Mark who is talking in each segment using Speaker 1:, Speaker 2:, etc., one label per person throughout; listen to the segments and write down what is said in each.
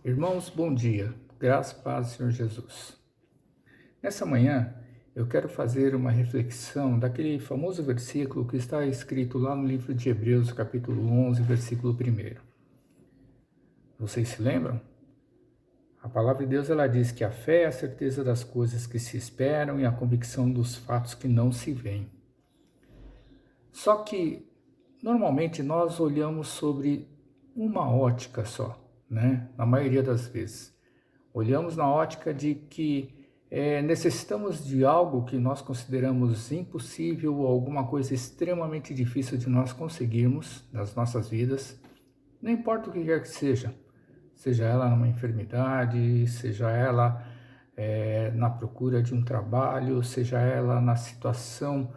Speaker 1: Irmãos, bom dia. Graça e paz do Senhor Jesus. Nessa manhã, eu quero fazer uma reflexão daquele famoso versículo que está escrito lá no livro de Hebreus, capítulo 11, versículo 1. Vocês se lembram? A palavra de Deus ela diz que a fé é a certeza das coisas que se esperam e a convicção dos fatos que não se veem. Só que, normalmente, nós olhamos sobre uma ótica só, né? Na maioria das vezes. Olhamos na ótica de que necessitamos de algo que nós consideramos impossível ou alguma coisa extremamente difícil de nós conseguirmos nas nossas vidas, não importa o que quer que seja ela numa enfermidade, seja ela na procura de um trabalho, seja ela na situação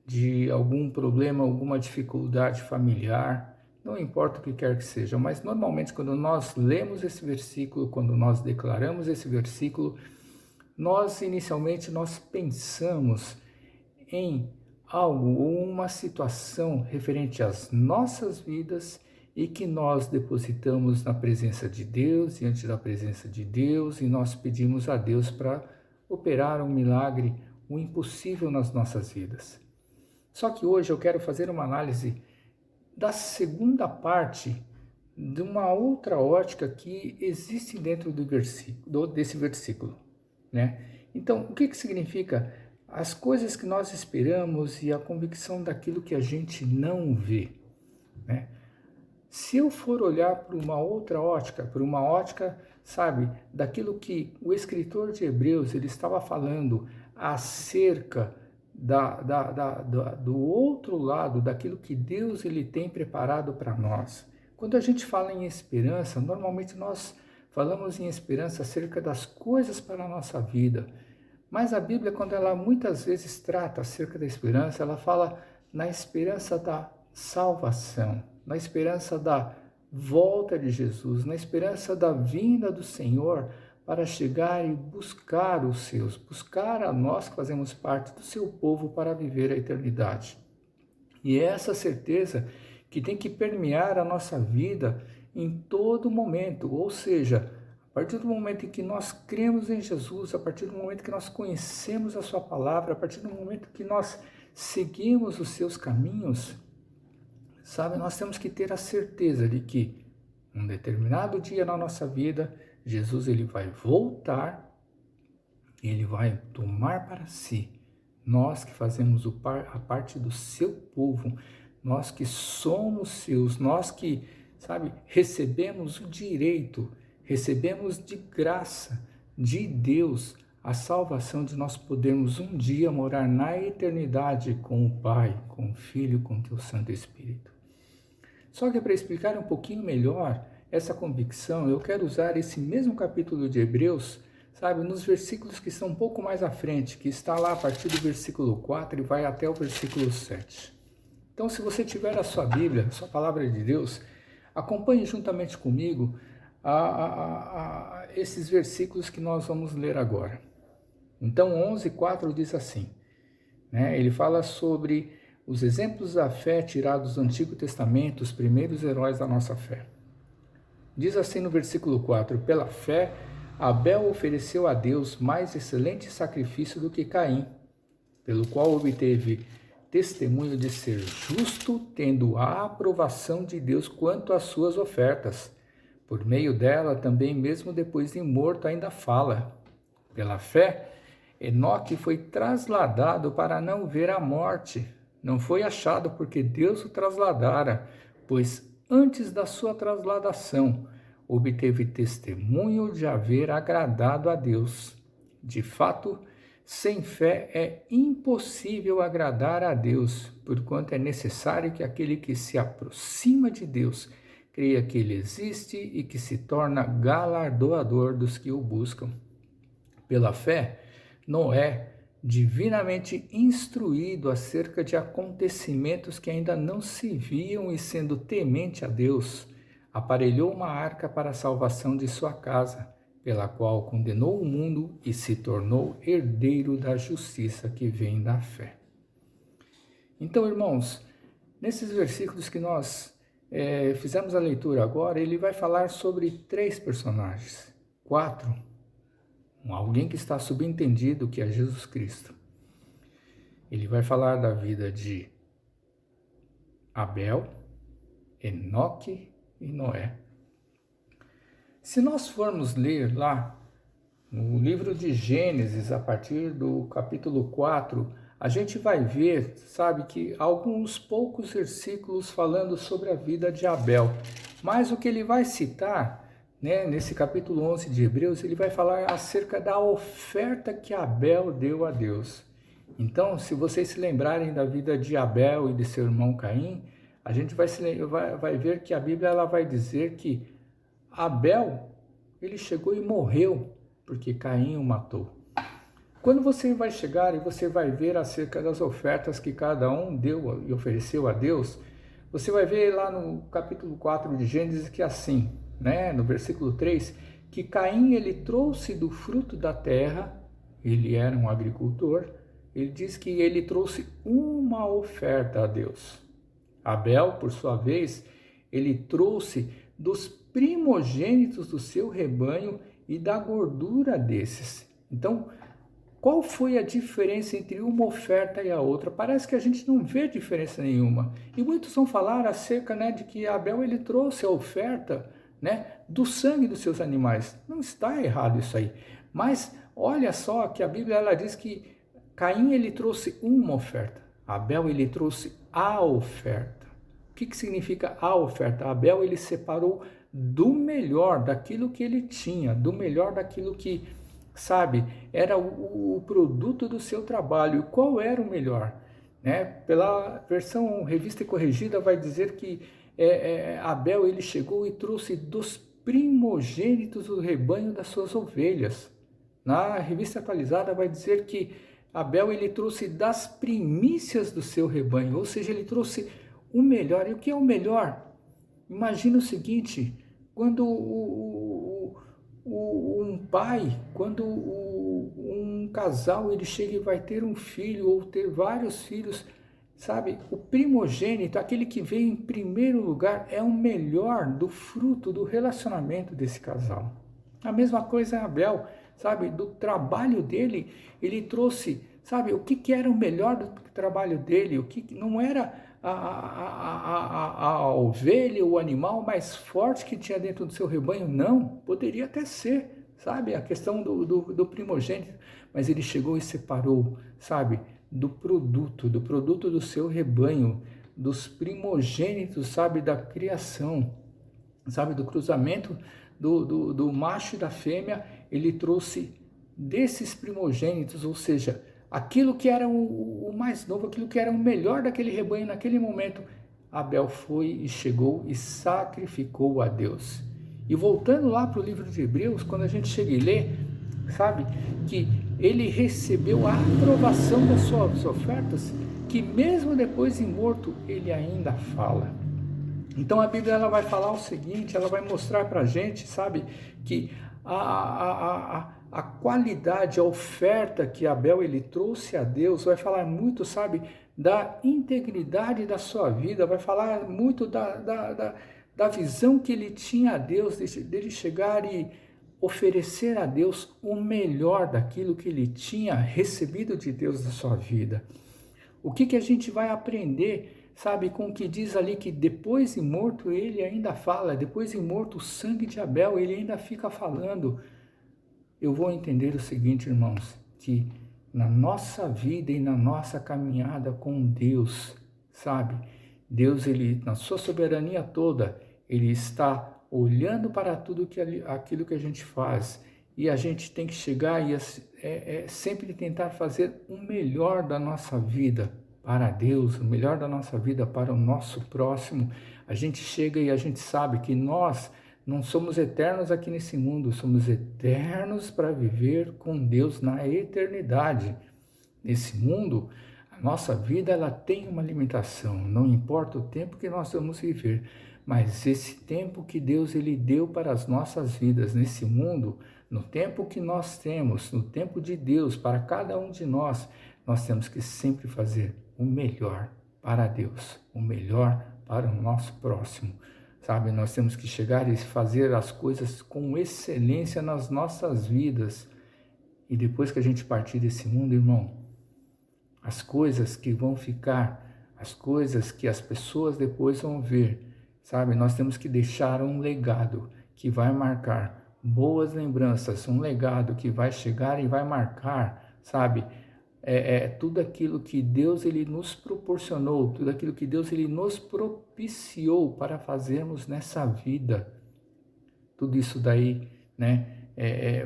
Speaker 1: de algum problema, alguma dificuldade familiar, não importa o que quer que seja, mas normalmente quando nós lemos esse versículo, quando nós declaramos esse versículo, nós pensamos em algo ou uma situação referente às nossas vidas e que nós depositamos na presença de Deus, diante da presença de Deus, e nós pedimos a Deus para operar um milagre, o impossível nas nossas vidas. Só que hoje eu quero fazer uma análise da segunda parte de uma outra ótica que existe dentro desse versículo, né? Então, o que significa as coisas que nós esperamos e a convicção daquilo que a gente não vê, né? Se eu for olhar para uma outra ótica, sabe, daquilo que o escritor de Hebreus ele estava falando acerca do outro lado, daquilo que Deus ele tem preparado para nós. Quando a gente fala em esperança, normalmente nós falamos em esperança acerca das coisas para a nossa vida. Mas a Bíblia, quando ela muitas vezes trata acerca da esperança, ela fala na esperança da salvação, na esperança da volta de Jesus, na esperança da vinda do Senhor, para chegar e buscar os seus, buscar a nós que fazemos parte do seu povo para viver a eternidade. E é essa certeza que tem que permear a nossa vida em todo momento, ou seja, a partir do momento em que nós cremos em Jesus, a partir do momento que nós conhecemos a sua palavra, a partir do momento que nós seguimos os seus caminhos, sabe, nós temos que ter a certeza de que um determinado dia na nossa vida, Jesus ele vai voltar, ele vai tomar para si nós que fazemos a parte do seu povo, nós que somos seus, nós que, sabe, recebemos o direito, recebemos de graça de Deus a salvação de nós podermos um dia morar na eternidade com o Pai, com o Filho, com o Teu Santo Espírito. Só que para explicar um pouquinho melhor essa convicção, eu quero usar esse mesmo capítulo de Hebreus, sabe, nos versículos que estão um pouco mais à frente, que está lá a partir do versículo 4 e vai até o versículo 7. Então, se você tiver a sua Bíblia, a sua palavra de Deus, acompanhe juntamente comigo esses versículos que nós vamos ler agora. Então, 11:4 diz assim, né, ele fala sobre os exemplos da fé tirados do Antigo Testamento, os primeiros heróis da nossa fé. Diz assim no versículo 4, pela fé, Abel ofereceu a Deus mais excelente sacrifício do que Caim, pelo qual obteve testemunho de ser justo, tendo a aprovação de Deus quanto às suas ofertas. Por meio dela, também mesmo depois de morto, ainda fala. Pela fé, Enoque foi trasladado para não ver a morte. Não foi achado porque Deus o trasladara, pois antes da sua trasladação, obteve testemunho de haver agradado a Deus. De fato, sem fé é impossível agradar a Deus, porquanto é necessário que aquele que se aproxima de Deus creia que Ele existe e que se torna galardoador dos que o buscam. Pela fé, Noé, divinamente instruído acerca de acontecimentos que ainda não se viam e sendo temente a Deus, aparelhou uma arca para a salvação de sua casa, pela qual condenou o mundo e se tornou herdeiro da justiça que vem da fé. Então, irmãos, nesses versículos que nós fizemos a leitura agora, ele vai falar sobre 3 personagens, 4, alguém que está subentendido, que é Jesus Cristo. Ele vai falar da vida de Abel, Enoque e Noé. Se nós formos ler lá no livro de Gênesis, a partir do capítulo 4, a gente vai ver, sabe, que alguns poucos versículos falando sobre a vida de Abel. Mas o que ele vai citar, né, nesse capítulo 11 de Hebreus, ele vai falar acerca da oferta que Abel deu a Deus. Então, se vocês se lembrarem da vida de Abel e de seu irmão Caim, a gente vai ver que a Bíblia ela vai dizer que Abel, ele chegou e morreu porque Caim o matou. Quando você vai chegar e você vai ver acerca das ofertas que cada um deu e ofereceu a Deus, você vai ver lá no capítulo 4 de Gênesis que é assim, né, no versículo 3, que Caim ele trouxe do fruto da terra, ele era um agricultor, ele diz que ele trouxe uma oferta a Deus. Abel, por sua vez, ele trouxe dos primogênitos do seu rebanho e da gordura desses. Então, qual foi a diferença entre uma oferta e a outra? Parece que a gente não vê diferença nenhuma. E muitos vão falar acerca, né, de que Abel ele trouxe a oferta, né, do sangue dos seus animais. Não está errado isso aí. Mas olha só que a Bíblia ela diz que Caim ele trouxe uma oferta. Abel ele trouxe a oferta. O que significa a oferta? Abel ele separou do melhor daquilo que ele tinha, do melhor daquilo que, sabe, era o produto do seu trabalho. E qual era o melhor? Né? Pela versão revista e corrigida vai dizer que Abel ele chegou e trouxe dos primogênitos do rebanho das suas ovelhas. Na revista atualizada vai dizer que Abel ele trouxe das primícias do seu rebanho, ou seja, ele trouxe o melhor. E o que é o melhor? Imagina o seguinte, quando um pai, quando um casal ele chega e vai ter um filho ou ter vários filhos, sabe, o primogênito, aquele que veio em primeiro lugar, é o melhor do fruto do relacionamento desse casal. A mesma coisa é Abel, sabe, do trabalho dele, ele trouxe, sabe, o que era o melhor do trabalho dele, o que não era a ovelha, o animal mais forte que tinha dentro do seu rebanho, não, poderia até ser, sabe, a questão do primogênito, mas ele chegou e separou, sabe, do produto do seu rebanho, dos primogênitos, sabe, da criação, sabe, do cruzamento do macho e da fêmea, ele trouxe desses primogênitos, ou seja, aquilo que era o mais novo, aquilo que era o melhor daquele rebanho naquele momento, Abel foi e chegou e sacrificou a Deus. E voltando lá para o livro de Hebreus, quando a gente chega e lê, sabe, que ele recebeu a aprovação das suas ofertas, que mesmo depois de morto, ele ainda fala. Então a Bíblia ela vai falar o seguinte, ela vai mostrar para a gente, sabe, que a qualidade, a oferta que Abel ele trouxe a Deus, vai falar muito, sabe, da integridade da sua vida, vai falar muito da visão que ele tinha a Deus, dele chegar e oferecer a Deus o melhor daquilo que ele tinha recebido de Deus na sua vida. O que a gente vai aprender, sabe, com o que diz ali que depois de morto ele ainda fala, depois de morto o sangue de Abel, ele ainda fica falando. Eu vou entender o seguinte, irmãos, que na nossa vida e na nossa caminhada com Deus, sabe, Deus, ele, na sua soberania toda, ele está olhando para tudo aquilo que a gente faz, e a gente tem que chegar e sempre tentar fazer o melhor da nossa vida para Deus, o melhor da nossa vida para o nosso próximo. A gente chega e a gente sabe que nós não somos eternos aqui nesse mundo, somos eternos para viver com Deus na eternidade. Nesse mundo, a nossa vida ela tem uma limitação, não importa o tempo que nós vamos viver, mas esse tempo que Deus ele deu para as nossas vidas nesse mundo, no tempo que nós temos, no tempo de Deus, para cada um de nós temos que sempre fazer o melhor para Deus, o melhor para o nosso próximo, sabe? Nós temos que chegar e fazer as coisas com excelência nas nossas vidas. E depois que a gente partir desse mundo, irmão, as coisas que vão ficar, as coisas que as pessoas depois vão ver, sabe? Nós temos que deixar um legado que vai marcar boas lembranças, um legado que vai chegar e vai marcar, sabe? Tudo aquilo que Deus ele nos proporcionou, tudo aquilo que Deus ele nos propiciou para fazermos nessa vida. Tudo isso daí, né?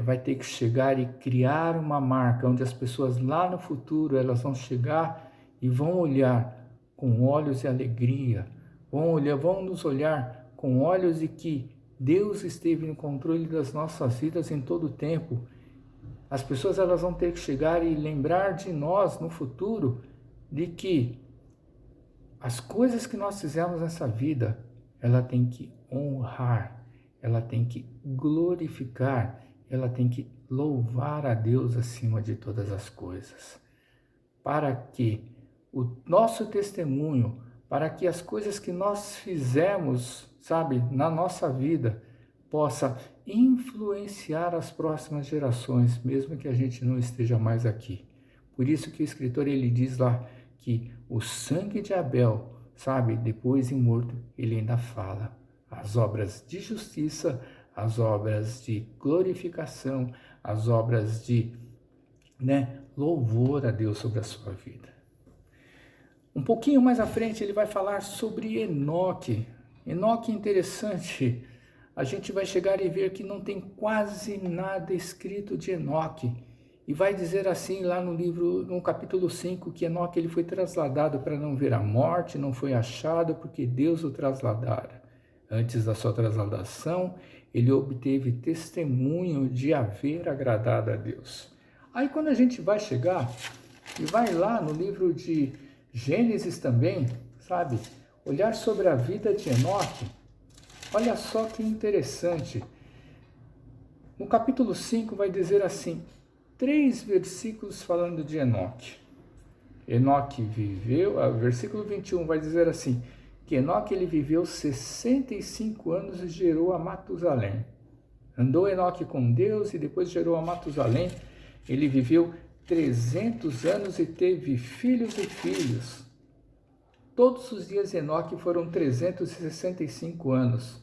Speaker 1: Vai ter que chegar e criar uma marca onde as pessoas lá no futuro elas vão chegar e vão olhar com olhos de alegria, vão nos olhar com olhos de que Deus esteve no controle das nossas vidas em todo o tempo. As pessoas elas vão ter que chegar e lembrar de nós no futuro de que as coisas que nós fizemos nessa vida, ela tem que honrar, ela tem que glorificar, ela tem que louvar a Deus acima de todas as coisas. Para que o nosso testemunho, para que as coisas que nós fizemos, sabe, na nossa vida, possa influenciar as próximas gerações, mesmo que a gente não esteja mais aqui. Por isso que o escritor ele diz lá que o sangue de Abel, sabe, depois de morto, ele ainda fala. As obras de justiça, as obras de glorificação, as obras de louvor a Deus sobre a sua vida. Um pouquinho mais à frente ele vai falar sobre Enoque. Enoque é interessante. A gente vai chegar e ver que não tem quase nada escrito de Enoque. E vai dizer assim lá no livro, no capítulo 5, que Enoque ele foi trasladado para não ver a morte, não foi achado porque Deus o trasladara. Antes da sua trasladação, ele obteve testemunho de haver agradado a Deus. Aí quando a gente vai chegar e vai lá no livro de Gênesis também, sabe, olhar sobre a vida de Enoque, olha só que interessante. No capítulo 5 vai dizer assim, 3 versículos falando de Enoque. Enoque viveu, versículo 21 vai dizer assim, que Enoque ele viveu 65 anos e gerou a Matusalém. Andou Enoque com Deus e depois gerou a Matusalém. Ele viveu 300 anos e teve filhos e filhos. Todos os dias de Enoque foram 365 anos.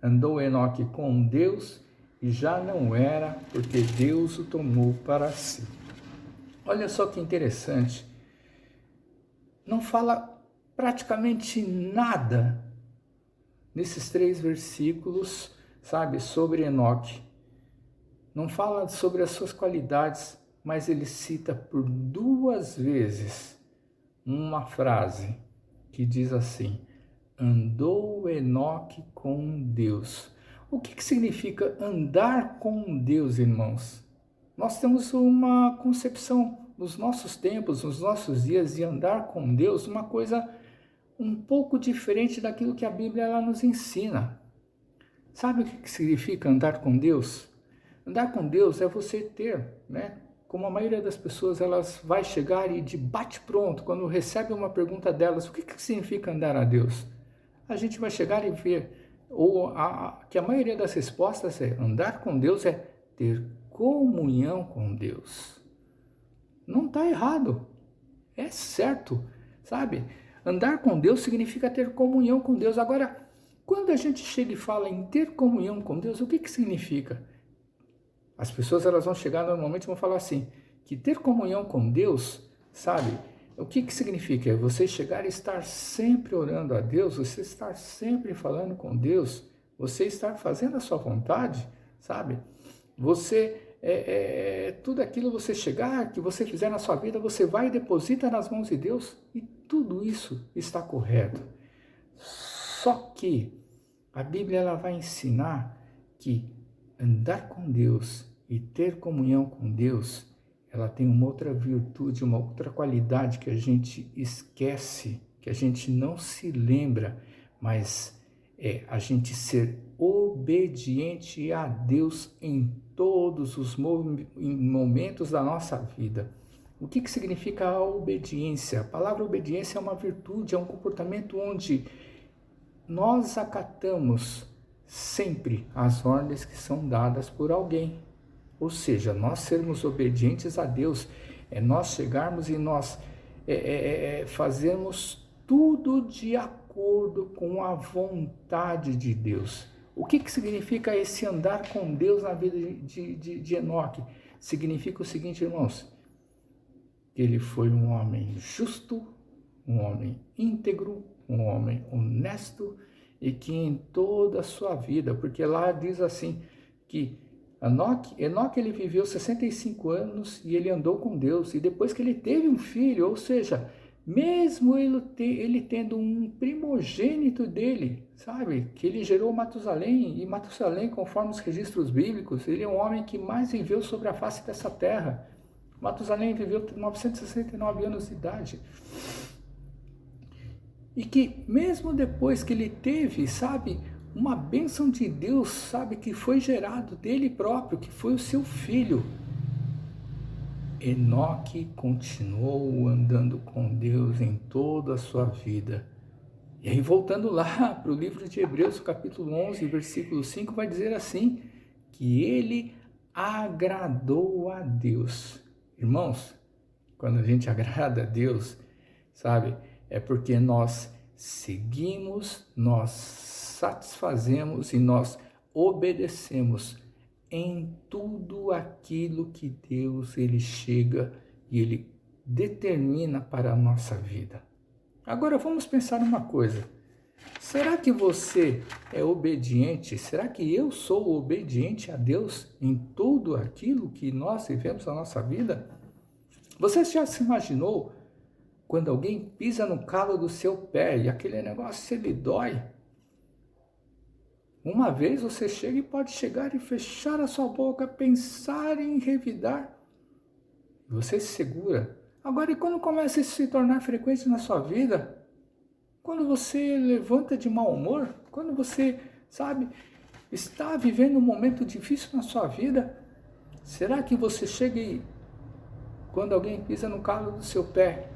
Speaker 1: Andou Enoque com Deus e já não era, porque Deus o tomou para si. Olha só que interessante. Não fala praticamente nada nesses 3 versículos, sabe, sobre Enoque. Não fala sobre as suas qualidades, mas ele cita por 2 vezes uma frase que diz assim, andou Enoque com Deus. O que significa andar com Deus, irmãos? Nós temos uma concepção nos nossos tempos, nos nossos dias, de andar com Deus, uma coisa um pouco diferente daquilo que a Bíblia ela nos ensina. Sabe o que significa andar com Deus? Andar com Deus é você ter, como a maioria das pessoas, elas vai chegar e de bate-pronto, quando recebe uma pergunta delas, o que significa andar a Deus? A gente vai chegar e ver, que a maioria das respostas é, andar com Deus é ter comunhão com Deus. Não está errado, é certo, sabe? Andar com Deus significa ter comunhão com Deus. Agora, quando a gente chega e fala em ter comunhão com Deus, o que significa? As pessoas elas vão chegar normalmente e vão falar assim, que ter comunhão com Deus, sabe? O que significa? É você chegar e estar sempre orando a Deus, você estar sempre falando com Deus, você estar fazendo a sua vontade, sabe? Você, tudo aquilo você chegar, que você fizer na sua vida, você vai e deposita nas mãos de Deus e tudo isso está correto. Só que a Bíblia ela vai ensinar que andar com Deus e ter comunhão com Deus, ela tem uma outra virtude, uma outra qualidade que a gente esquece, que a gente não se lembra, mas é a gente ser obediente a Deus em todos os momentos da nossa vida. O que significa a obediência? A palavra obediência é uma virtude, é um comportamento onde nós acatamos sempre as ordens que são dadas por alguém. Ou seja, nós sermos obedientes a Deus, é nós chegarmos e nós fazermos tudo de acordo com a vontade de Deus. O que significa esse andar com Deus na vida de Enoque? Significa o seguinte, irmãos, que ele foi um homem justo, um homem íntegro, um homem honesto, e que em toda a sua vida, porque lá diz assim, que Enoque ele viveu 65 anos e ele andou com Deus, e depois que ele teve um filho, ou seja, mesmo ele tendo um primogênito dele, sabe, que ele gerou Matusalém, e Matusalém, conforme os registros bíblicos, ele é um homem que mais viveu sobre a face dessa terra. Matusalém viveu 969 anos de idade. E que mesmo depois que ele teve, sabe, uma bênção de Deus, sabe, que foi gerado dele próprio, que foi o seu filho, Enoque continuou andando com Deus em toda a sua vida. E aí, voltando lá para o livro de Hebreus, capítulo 11, versículo 5, vai dizer assim, que ele agradou a Deus. Irmãos, quando a gente agrada a Deus, sabe, é porque nós seguimos, nós satisfazemos e nós obedecemos em tudo aquilo que Deus ele chega e ele determina para a nossa vida. Agora vamos pensar uma coisa. Será que você é obediente? Será que eu sou obediente a Deus em tudo aquilo que nós vivemos na nossa vida? Você já se imaginou quando alguém pisa no calo do seu pé e aquele negócio lhe dói? Uma vez você chega e pode chegar e fechar a sua boca, pensar em revidar. Você se segura. Agora, e quando começa a se tornar frequente na sua vida? Quando você levanta de mau humor? Quando você, sabe, está vivendo um momento difícil na sua vida? Será que você chega e, quando alguém pisa no calo do seu pé,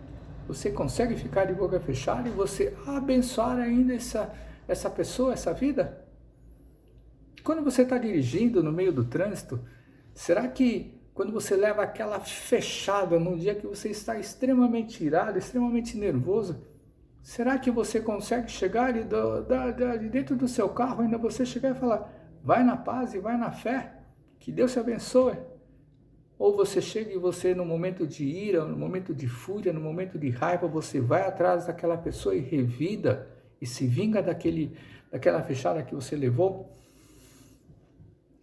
Speaker 1: você consegue ficar de boca fechada e você abençoar ainda essa pessoa, essa vida? Quando você está dirigindo no meio do trânsito, será que quando você leva aquela fechada num dia que você está extremamente irado, extremamente nervoso, será que você consegue chegar de dentro do seu carro, ainda você chegar e falar, vai na paz e vai na fé, que Deus te abençoe? Ou você chega e você, no momento de ira, no momento de fúria, no momento de raiva, você vai atrás daquela pessoa e revida e se vinga daquela fechada que você levou?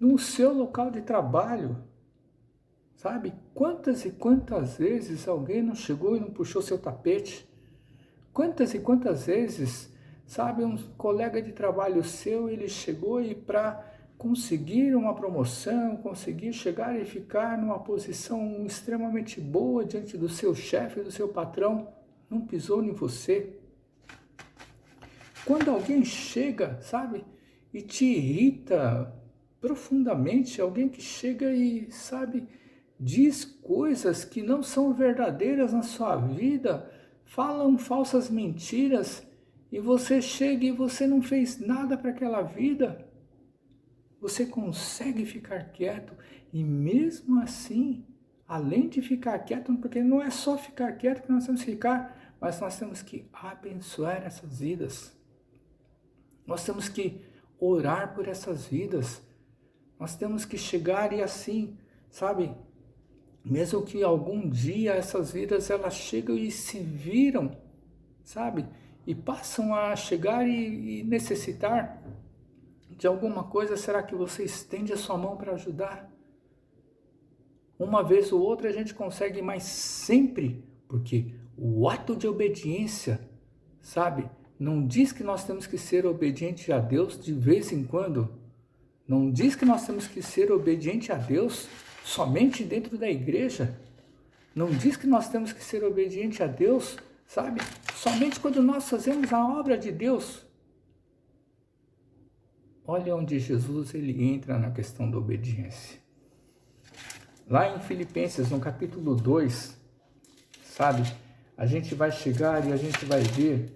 Speaker 1: No seu local de trabalho, sabe? Quantas e quantas vezes alguém não chegou e não puxou seu tapete? Quantas e quantas vezes, sabe, um colega de trabalho seu, ele chegou e para conseguir uma promoção, conseguir chegar e ficar numa posição extremamente boa diante do seu chefe, do seu patrão, não pisou em você? Quando alguém chega, sabe, e te irrita profundamente, alguém que chega e, sabe, diz coisas que não são verdadeiras na sua vida, falam falsas mentiras, e você chega e você não fez nada para aquela vida, você consegue ficar quieto, e mesmo assim, além de ficar quieto, porque não é só ficar quieto que nós temos que ficar, mas nós temos que abençoar essas vidas, nós temos que orar por essas vidas, nós temos que chegar e assim, sabe, mesmo que algum dia essas vidas elas chegam e se viram, sabe, e passam a chegar e necessitar de alguma coisa, será que você estende a sua mão para ajudar? Uma vez ou outra a gente consegue, mas sempre, porque o ato de obediência, sabe, não diz que nós temos que ser obedientes a Deus de vez em quando, não diz que nós temos que ser obedientes a Deus somente dentro da igreja. Não diz que nós temos que ser obedientes a Deus, sabe? Somente quando nós fazemos a obra de Deus. Olha onde Jesus ele entra na questão da obediência. Lá em Filipenses, no capítulo 2, sabe? A gente vai chegar e a gente vai ver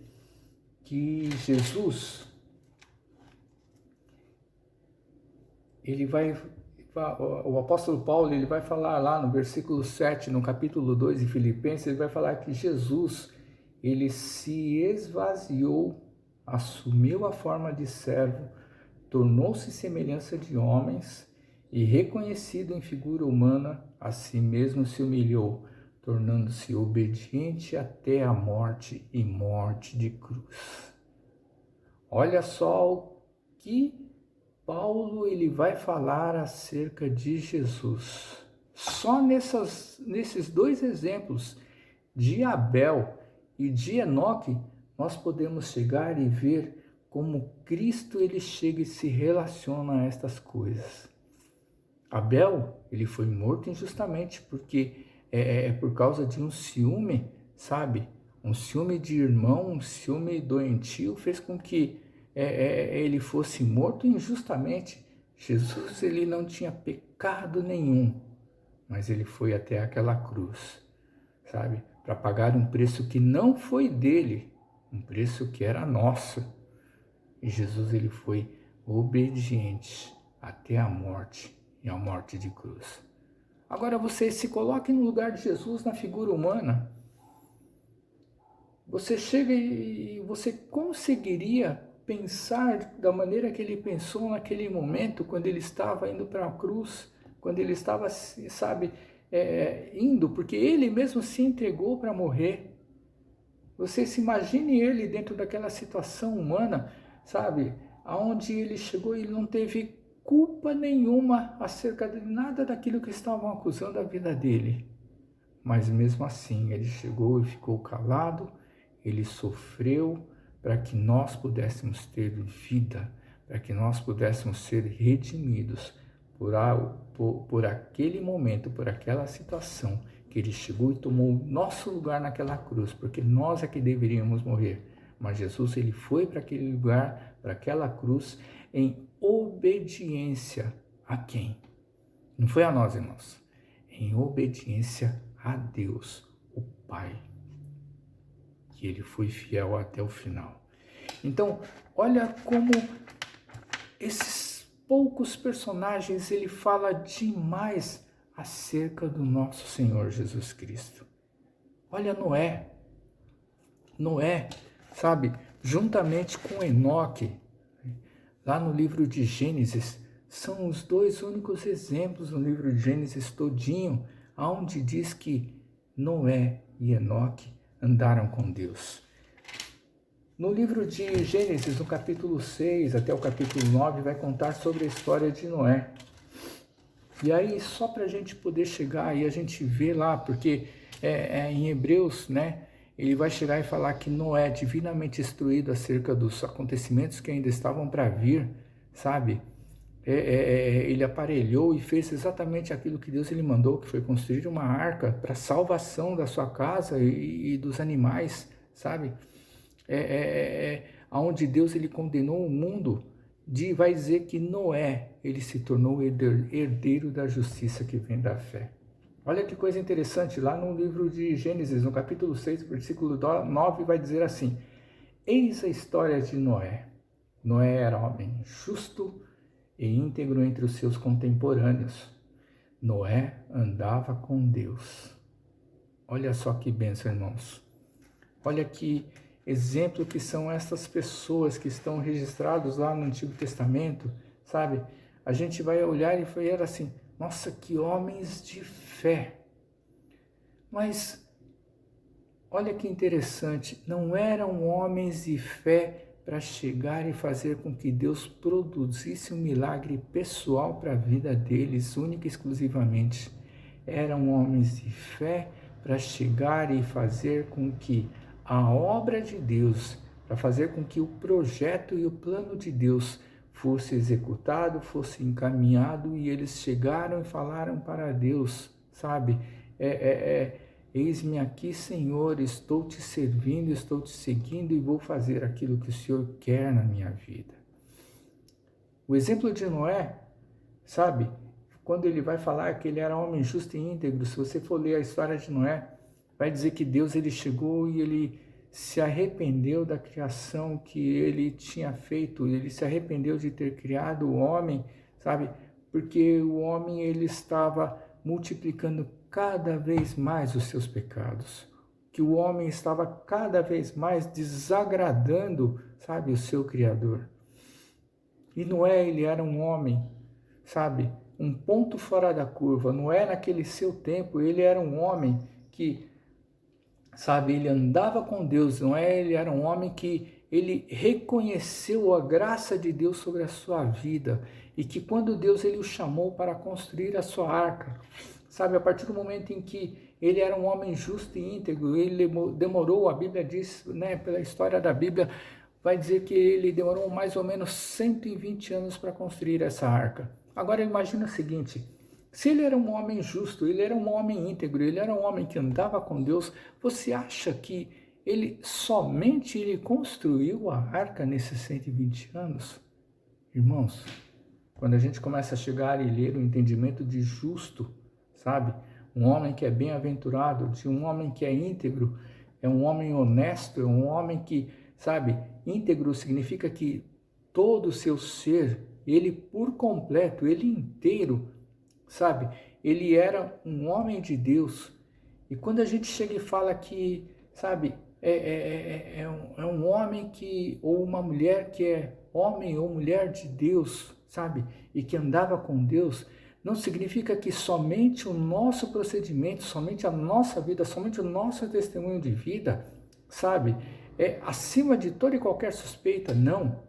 Speaker 1: que Jesus, ele vai, o apóstolo Paulo, ele vai falar lá no versículo 7, no capítulo 2 de Filipenses, ele vai falar que Jesus, ele se esvaziou, assumiu a forma de servo, tornou-se semelhança de homens e, reconhecido em figura humana, a si mesmo se humilhou, tornando-se obediente até a morte e morte de cruz. Olha só o que Paulo ele vai falar acerca de Jesus. Só nesses dois exemplos de Abel e de Enoque, nós podemos chegar e ver como Cristo ele chega e se relaciona a estas coisas. Abel, ele foi morto injustamente porque é por causa de um ciúme, sabe? Um ciúme de irmão, um ciúme doentio fez com que ele fosse morto injustamente. Jesus, ele não tinha pecado nenhum, mas ele foi até aquela cruz, sabe? Para pagar um preço que não foi dele, um preço que era nosso. E Jesus, ele foi obediente até a morte, e a morte de cruz. Agora você se coloque no lugar de Jesus, na figura humana. Você chega e você conseguiria pensar da maneira que ele pensou naquele momento, quando ele estava indo para a cruz, quando ele estava, sabe, indo, porque ele mesmo se entregou para morrer. Você se imagine ele dentro daquela situação humana, sabe, aonde ele chegou e ele não teve culpa nenhuma acerca de nada daquilo que estavam acusando a vida dele. Mas mesmo assim, ele chegou e ficou calado, ele sofreu para que nós pudéssemos ter vida, para que nós pudéssemos ser redimidos por aquele momento, por aquela situação que ele chegou e tomou o nosso lugar naquela cruz, porque nós é que deveríamos morrer. Mas Jesus, ele foi para aquele lugar, para aquela cruz, em obediência a quem? Não foi a nós, irmãos. Em obediência a Deus, o Pai. Que ele foi fiel até o final. Então, olha como esses poucos personagens, ele fala demais acerca do nosso Senhor Jesus Cristo. Olha Noé. Noé, sabe, juntamente com Enoque, lá no livro de Gênesis, são os dois únicos exemplos no livro de Gênesis todinho, onde diz que Noé e Enoque andaram com Deus. No livro de Gênesis, no capítulo 6 até o capítulo 9, vai contar sobre a história de Noé. E aí, só para a gente poder chegar e a gente ver lá, porque em Hebreus, né, ele vai chegar e falar que Noé, divinamente instruído acerca dos acontecimentos que ainda estavam para vir, sabe? Ele aparelhou e fez exatamente aquilo que Deus lhe mandou, que foi construir uma arca para salvação da sua casa e dos animais, sabe? Onde Deus ele condenou o mundo, vai dizer que Noé ele se tornou herdeiro da justiça que vem da fé. Olha que coisa interessante, lá no livro de Gênesis, no capítulo 6, versículo 9, vai dizer assim: eis a história de Noé. Noé era homem justo e íntegro entre os seus contemporâneos. Noé andava com Deus. Olha só que bênção, irmãos. Olha que exemplo que são essas pessoas que estão registrados lá no Antigo Testamento, sabe? A gente vai olhar e falar assim, nossa, que homens de fé. Mas, olha que interessante, não eram homens de fé para chegar e fazer com que Deus produzisse um milagre pessoal para a vida deles, única e exclusivamente. Eram homens de fé para chegar e fazer com que a obra de Deus, para fazer com que o projeto e o plano de Deus fosse executado, fosse encaminhado, e eles chegaram e falaram para Deus, sabe? Eis-me aqui, Senhor, estou te servindo, estou te seguindo e vou fazer aquilo que o Senhor quer na minha vida. O exemplo de Noé, sabe? Quando ele vai falar que ele era homem justo e íntegro, se você for ler a história de Noé, vai dizer que Deus ele chegou e ele se arrependeu da criação que ele tinha feito, ele se arrependeu de ter criado o homem, sabe, porque o homem ele estava multiplicando cada vez mais os seus pecados, que o homem estava cada vez mais desagradando, sabe, o seu Criador. E Noé, ele era um homem, sabe, um ponto fora da curva. Noé, naquele seu tempo, ele era um homem que, sabe, ele andava com Deus. Noé, ele era um homem que ele reconheceu a graça de Deus sobre a sua vida e que quando Deus ele o chamou para construir a sua arca, sabe, a partir do momento em que ele era um homem justo e íntegro, ele demorou, a Bíblia diz, né, pela história da Bíblia, vai dizer que ele demorou mais ou menos 120 anos para construir essa arca. Agora imagina o seguinte, se ele era um homem justo, ele era um homem íntegro, ele era um homem que andava com Deus, você acha que ele somente ele construiu a arca nesses 120 anos? Irmãos, quando a gente começa a chegar e ler o entendimento de justo, sabe? Um homem que é bem-aventurado, de um homem que é íntegro, é um homem honesto, é um homem que, sabe, íntegro significa que todo o seu ser, ele por completo, ele inteiro, sabe, ele era um homem de Deus. E quando a gente chega e fala que, sabe, é um homem que, ou uma mulher que é homem ou mulher de Deus, sabe, e que andava com Deus, não significa que somente o nosso procedimento, somente a nossa vida, somente o nosso testemunho de vida, sabe, é acima de toda e qualquer suspeita, não,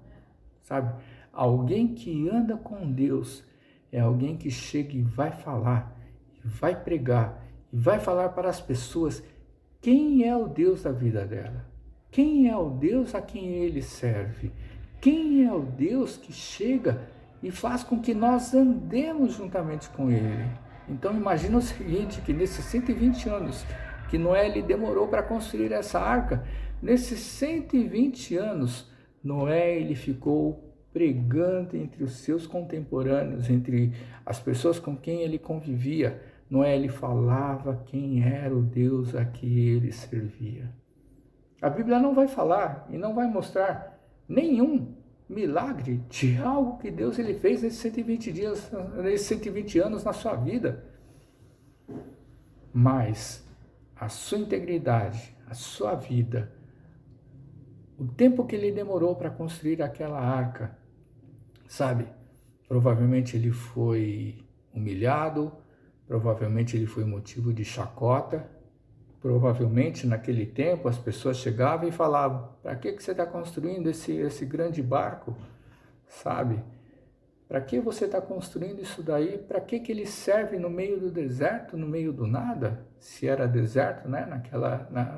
Speaker 1: sabe? Alguém que anda com Deus é alguém que chega e vai falar, e vai pregar, e vai falar para as pessoas quem é o Deus da vida dela, quem é o Deus a quem ele serve, quem é o Deus que chega e faz com que nós andemos juntamente com ele. Então imagina o seguinte, que nesses 120 anos que Noé ele demorou para construir essa arca, nesses 120 anos, Noé ele ficou pregando entre os seus contemporâneos, entre as pessoas com quem ele convivia. Noé ele falava quem era o Deus a que ele servia. A Bíblia não vai falar e não vai mostrar nenhum milagre de algo que Deus ele fez nesses 120 dias, nesses 120 anos na sua vida. Mas a sua integridade, a sua vida, o tempo que ele demorou para construir aquela arca, sabe? Provavelmente ele foi humilhado, provavelmente ele foi motivo de chacota, provavelmente naquele tempo as pessoas chegavam e falavam, para que você está construindo esse grande barco, sabe? Para que você está construindo isso daí? Para que ele serve no meio do deserto, no meio do nada? Se era deserto, né?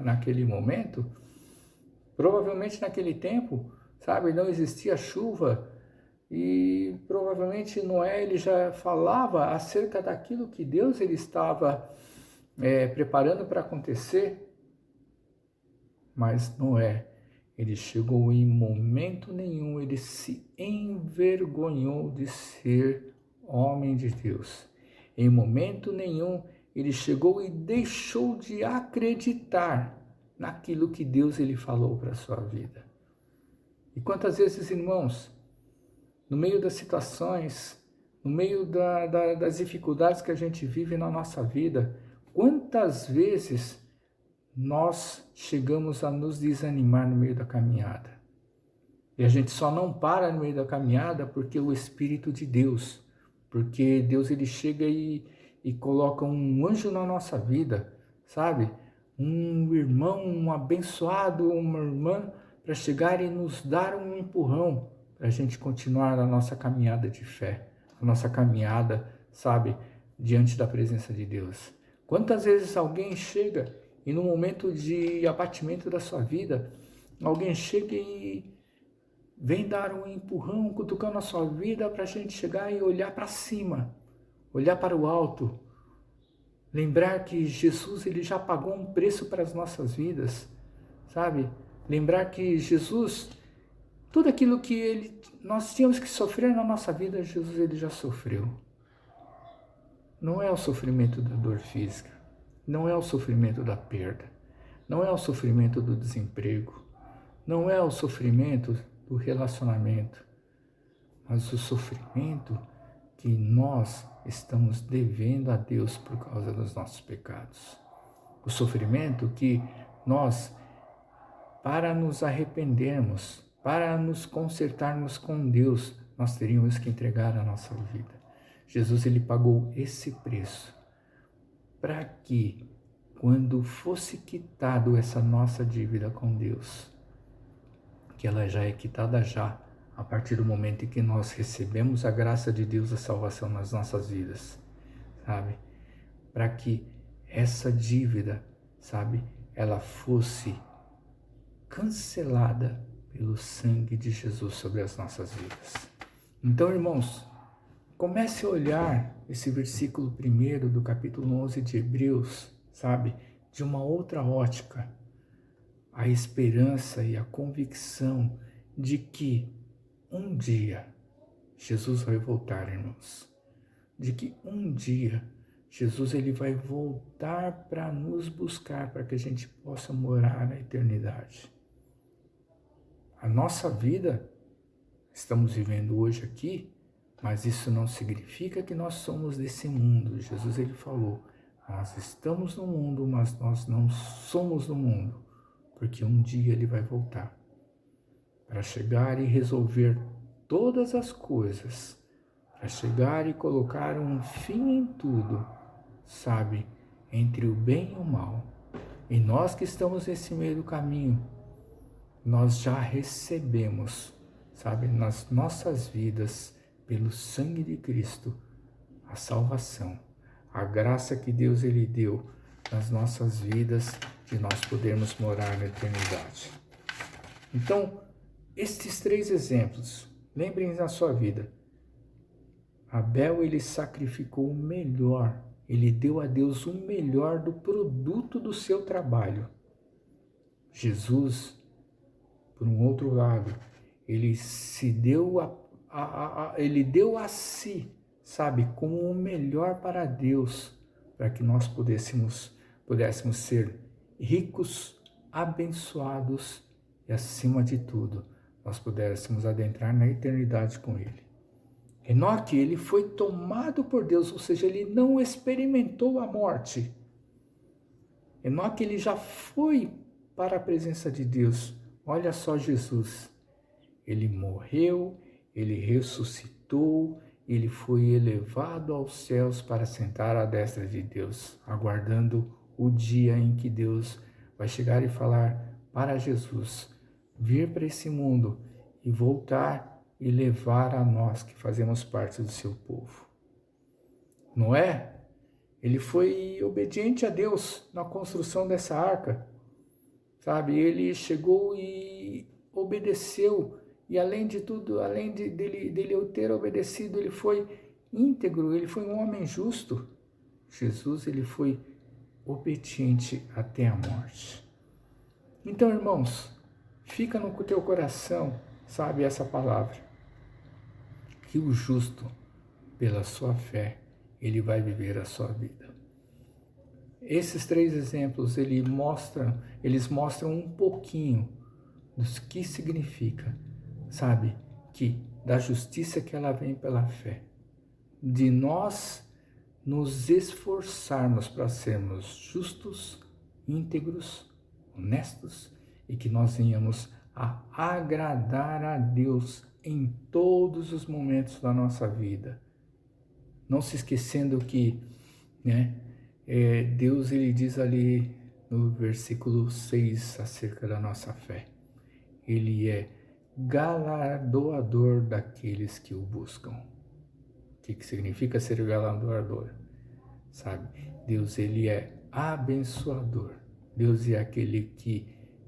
Speaker 1: Naquele momento. Provavelmente naquele tempo, sabe, não existia chuva e provavelmente Noé ele já falava acerca daquilo que Deus ele estava preparando para acontecer. Mas Noé, ele chegou em momento nenhum, ele se envergonhou de ser homem de Deus. Em momento nenhum, ele chegou e deixou de acreditar naquilo que Deus ele falou para a sua vida. E quantas vezes, irmãos, no meio das situações, no meio das dificuldades que a gente vive na nossa vida, quantas vezes nós chegamos a nos desanimar no meio da caminhada. E a gente só não para no meio da caminhada porque o Espírito de Deus, porque Deus ele chega e coloca um anjo na nossa vida, sabe? Um irmão, um abençoado, uma irmã, para chegar e nos dar um empurrão para a gente continuar a nossa caminhada de fé, a nossa caminhada, sabe, diante da presença de Deus. Quantas vezes alguém chega e no momento de abatimento da sua vida, alguém chega e vem dar um empurrão, cutucando a sua vida para a gente chegar e olhar para cima, olhar para o alto, lembrar que Jesus ele já pagou um preço para as nossas vidas, sabe? Lembrar que Jesus, tudo aquilo que nós tínhamos que sofrer na nossa vida, Jesus ele já sofreu. Não é o sofrimento da dor física, não é o sofrimento da perda, não é o sofrimento do desemprego, não é o sofrimento do relacionamento, mas o sofrimento que nós estamos devendo a Deus por causa dos nossos pecados. O sofrimento que nós, para nos arrependermos, para nos consertarmos com Deus, nós teríamos que entregar a nossa vida. Jesus, ele pagou esse preço para que, quando fosse quitado essa nossa dívida com Deus, que ela já é quitada já, a partir do momento em que nós recebemos a graça de Deus, a salvação nas nossas vidas, sabe? Para que essa dívida, sabe, ela fosse cancelada pelo sangue de Jesus sobre as nossas vidas. Então, irmãos, comece a olhar esse versículo 1 do capítulo 11 de Hebreus, sabe, de uma outra ótica. A esperança e a convicção de que um dia Jesus vai voltar, irmãos. De que um dia Jesus, ele vai voltar para nos buscar, para que a gente possa morar na eternidade. A nossa vida, estamos vivendo hoje aqui, mas isso não significa que nós somos desse mundo. Jesus, ele falou, nós estamos no mundo, mas nós não somos do mundo, porque um dia ele vai voltar para chegar e resolver todas as coisas, para chegar e colocar um fim em tudo, sabe, entre o bem e o mal. E nós que estamos nesse meio do caminho, nós já recebemos, sabe, nas nossas vidas, pelo sangue de Cristo, a salvação, a graça que Deus, ele deu nas nossas vidas, de nós podermos morar na eternidade. Então, estes 3 exemplos, lembrem na sua vida. Abel, ele sacrificou o melhor, ele deu a Deus o melhor do produto do seu trabalho. Jesus, por um outro lado, ele se deu ele deu a si, sabe, como o melhor para Deus, para que nós pudéssemos ser ricos, abençoados e, acima de tudo, nós pudéssemos adentrar na eternidade com ele. Enoque, ele foi tomado por Deus, ou seja, ele não experimentou a morte. Enoque, ele já foi para a presença de Deus. Olha só Jesus, ele morreu, ele ressuscitou, ele foi elevado aos céus para sentar à destra de Deus, aguardando o dia em que Deus vai chegar e falar para Jesus, vir para esse mundo e voltar e levar a nós que fazemos parte do seu povo. Noé, ele foi obediente a Deus na construção dessa arca, sabe? Ele chegou e obedeceu, e além de tudo, dele ter obedecido, ele foi íntegro, ele foi um homem justo. Jesus, ele foi obediente até a morte. Então, irmãos, fica no teu coração, sabe, essa palavra, que o justo, pela sua fé, ele vai viver a sua vida. Esses 3 exemplos, eles mostram um pouquinho do que significa, sabe, que da justiça que ela vem pela fé, de nós nos esforçarmos para sermos justos, íntegros, honestos, e que nós venhamos a agradar a Deus em todos os momentos da nossa vida. Não se esquecendo que, Deus, ele diz ali no versículo 6 acerca da nossa fé. Ele é galardoador daqueles que o buscam. O que significa ser galardoador? Sabe? Deus, ele é abençoador. Deus é aquele que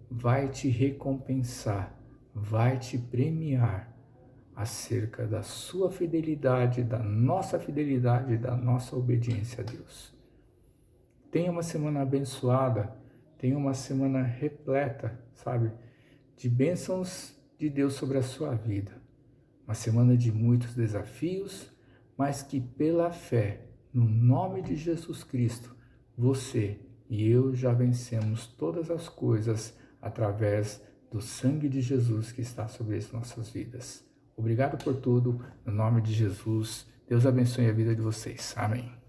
Speaker 1: vai te recompensar, vai te premiar acerca da sua fidelidade, da nossa obediência a Deus. Tenha uma semana abençoada, tenha uma semana repleta, sabe, de bênçãos de Deus sobre a sua vida. Uma semana de muitos desafios, mas que pela fé, no nome de Jesus Cristo, você e eu já vencemos todas as coisas através do sangue de Jesus que está sobre as nossas vidas. Obrigado por tudo, no nome de Jesus, Deus abençoe a vida de vocês. Amém.